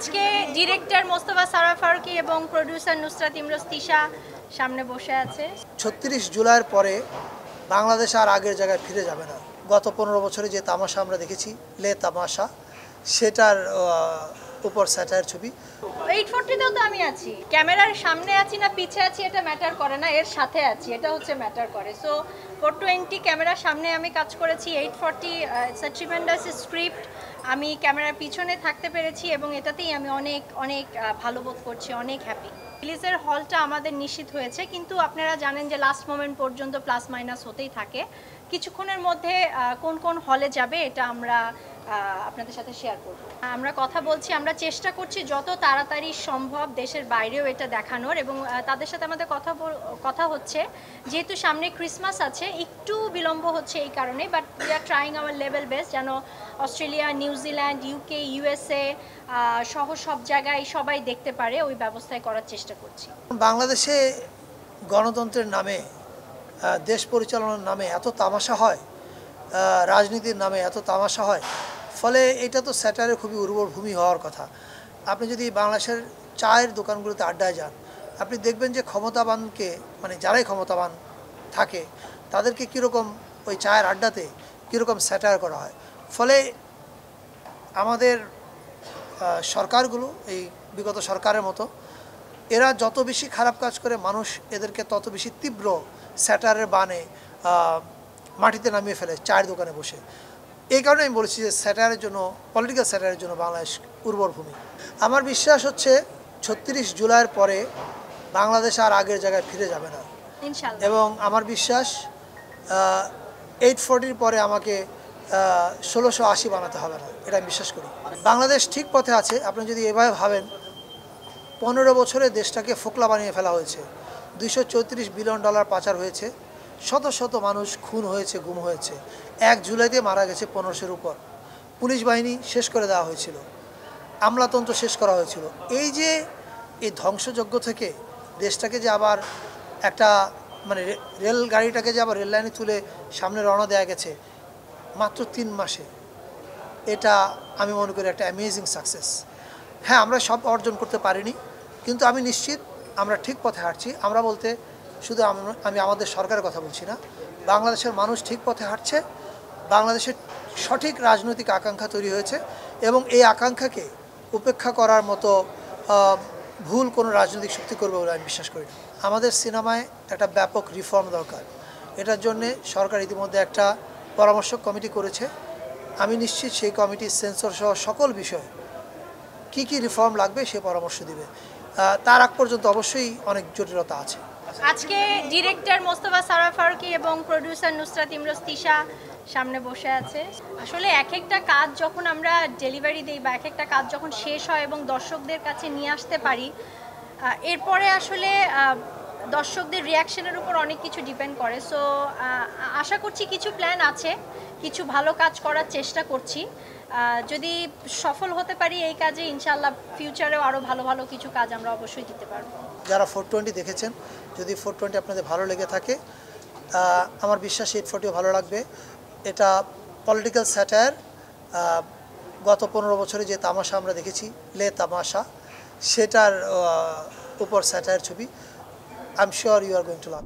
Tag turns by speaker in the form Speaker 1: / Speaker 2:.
Speaker 1: আজকে ডিরেক্টর মোস্তফা সারা ফারুকী এবং প্রোডিউসার নুসরাত ইমরোজ তিশা সামনে বসে আছে।
Speaker 2: ৩৬ জুলাইয়ের পরে বাংলাদেশ আর আগের জায়গায় ফিরে যাবে না। গত ১৫ বছরে যে তামাশা আমরা দেখেছি, লে তামাশা, সেটার উপর স্যাটায়ার ছবি।
Speaker 1: 840তেও তো আমি আছি, ক্যামেরার সামনে আছি না পিছে আছি এটা ম্যাটার করে না, এর সাথে আছি এটা হচ্ছে ম্যাটার করে। সো 420 ক্যামেরার সামনে আমি কাজ করেছি, 840 ইটস আ ট্রিমেন্ডাস স্ক্রিপ্ট। আমি ক্যামেরার পিছনে থাকতে পেরেছি এবং এটাতেই আমি অনেক অনেক ভালো বোধ করছি, অনেক হ্যাপি। রিলিজের হলটা আমাদের নিশ্চিত হয়েছে, কিন্তু আপনারা জানেন যে লাস্ট মোমেন্ট পর্যন্ত প্লাস মাইনাস হতেই থাকে। কিছুক্ষণের মধ্যে কোন কোন হলে যাবে এটা আমরা আপনাদের সাথে শেয়ার করব। আমরা কথা বলছি, আমরা চেষ্টা করছি যত তাড়াতাড়ি সম্ভব দেশের বাইরেও এটা দেখানোর, এবং তাদের সাথে আমাদের কথা হচ্ছে। যেহেতু সামনে ক্রিসমাস আছে, একটু বিলম্ব হচ্ছে এই কারণে, but we are trying hour level best যেন অস্ট্রেলিয়া, নিউজিল্যান্ড, ইউকে, ইউএসএ সহ সব জায়গায় সবাই দেখতে পারে, ওই ব্যবস্থায় করার চেষ্টা করছি।
Speaker 2: বাংলাদেশে গণতন্ত্রের নামে, দেশ পরিচালনার নামে এত তামাশা হয়, রাজনীতির নামে এত তামাশা হয়, ফলে এটা তো স্যাটায়ারের খুবই উর্বর ভূমি হওয়ার কথা। আপনি যদি বাংলাদেশের চায়ের দোকানগুলোতে আড্ডায় যান, আপনি দেখবেন যে ক্ষমতাবানকে, মানে যারাই ক্ষমতাবান থাকে তাদেরকে কীরকম ওই চায়ের আড্ডাতে কীরকম স্যাটায়ার করা হয়। ফলে আমাদের সরকারগুলো, এই বিগত সরকারের মতো, এরা যত বেশি খারাপ কাজ করে মানুষ এদেরকে তত বেশি তীব্র স্যাটায়ারের বানে মাটিতে নামিয়ে ফেলে চায়ের দোকানে বসে। এই কারণে আমি বলেছি যে স্যাটায়ারের জন্য, পলিটিক্যাল স্যাটায়ারের জন্য বাংলাদেশ উর্বর ভূমি। আমার বিশ্বাস হচ্ছে ৩৬ জুলাইয়ের পরে বাংলাদেশ আর আগের জায়গায় ফিরে যাবে না,
Speaker 1: ইনশাআল্লাহ।
Speaker 2: এবং আমার বিশ্বাস 840 পরে আমাকে ১৬৮০ বানাতে হবে না, এটা আমি বিশ্বাস করি। বাংলাদেশ ঠিক পথে আছে। আপনি যদি এভাবে ভাবেন, 15 বছরে দেশটাকে ফোকলা বানিয়ে ফেলা হয়েছে, $234 বিলিয়ন পাচার হয়েছে, শত শত মানুষ খুন হয়েছে, গুম হয়েছে, 1 জুলাইতে মারা গেছে 1500-এর উপর, পুলিশ বাহিনী শেষ করে দেওয়া হয়েছিল, আমলাতন্ত্র শেষ করা হয়েছিল। এই যে এই ধ্বংসযজ্ঞ থেকে দেশটাকে যে আবার একটা, মানে রেলগাড়িটাকে যে আবার রেল লাইনে তুলে সামনে রওনা দেওয়া গেছে মাত্র 3 মাসে, এটা আমি মনে করি একটা অ্যামেজিং সাকসেস। হ্যাঁ, আমরা সব অর্জন করতে পারিনি, কিন্তু আমি নিশ্চিত আমরা ঠিক পথে হাঁটছি। আমরা বলতে শুধু আমি আমাদের সরকারের কথা বলছি না, বাংলাদেশের মানুষ ঠিক পথে হাঁটছে। বাংলাদেশের সঠিক রাজনৈতিক আকাঙ্ক্ষা তৈরি হয়েছে, এবং এই আকাঙ্ক্ষাকে উপেক্ষা করার মতো ভুল কোনো রাজনৈতিক শক্তি করবে বলে আমি বিশ্বাস করি না। আমাদের সিনেমায় একটা ব্যাপক রিফর্ম দরকার। এটার জন্যে সরকার ইতিমধ্যে একটা পরামর্শ কমিটি করেছে। আমি নিশ্চিত সেই কমিটি সেন্সর সহ সকল বিষয়ে কী কী রিফর্ম লাগবে সে পরামর্শ দিবে। তার আগ পর্যন্ত অবশ্যই অনেক জটিলতা আছে।
Speaker 1: আজকে ডিরেক্টর মোস্তফা সারা ফারুকী এবং প্রোডিউসার নুসরাত ইমরোজ তিশা সামনে বসে আছে। আসলে এক একটা কাজ যখন আমরা ডেলিভারি দিই, বা এক একটা কাজ যখন শেষ হয় এবং দর্শকদের কাছে নিয়ে আসতে পারি, এরপরে আসলে দর্শকদের রিয়াকশনের উপর অনেক কিছু ডিপেন্ড করে। সো আশা করছি কিছু প্ল্যান আছে, কিছু ভালো কাজ করার চেষ্টা করছি। যদি সফল হতে পারি এই কাজে, ইনশাআল্লাহ ফিউচারেও আরও ভালো ভালো কিছু কাজ আমরা অবশ্যই দিতে পারবো।
Speaker 2: যারা 420 দেখেছেন, যদি 420 আপনাদের ভালো লেগে থাকে, আমার বিশ্বাস 840ও ভালো লাগবে। এটা পলিটিক্যাল স্যাটায়ার। গত 15 বছরে যে তামাশা আমরা দেখেছি, লে তামাশা, সেটার উপর স্যাটায়ার ছবি। I am sure you are going to love.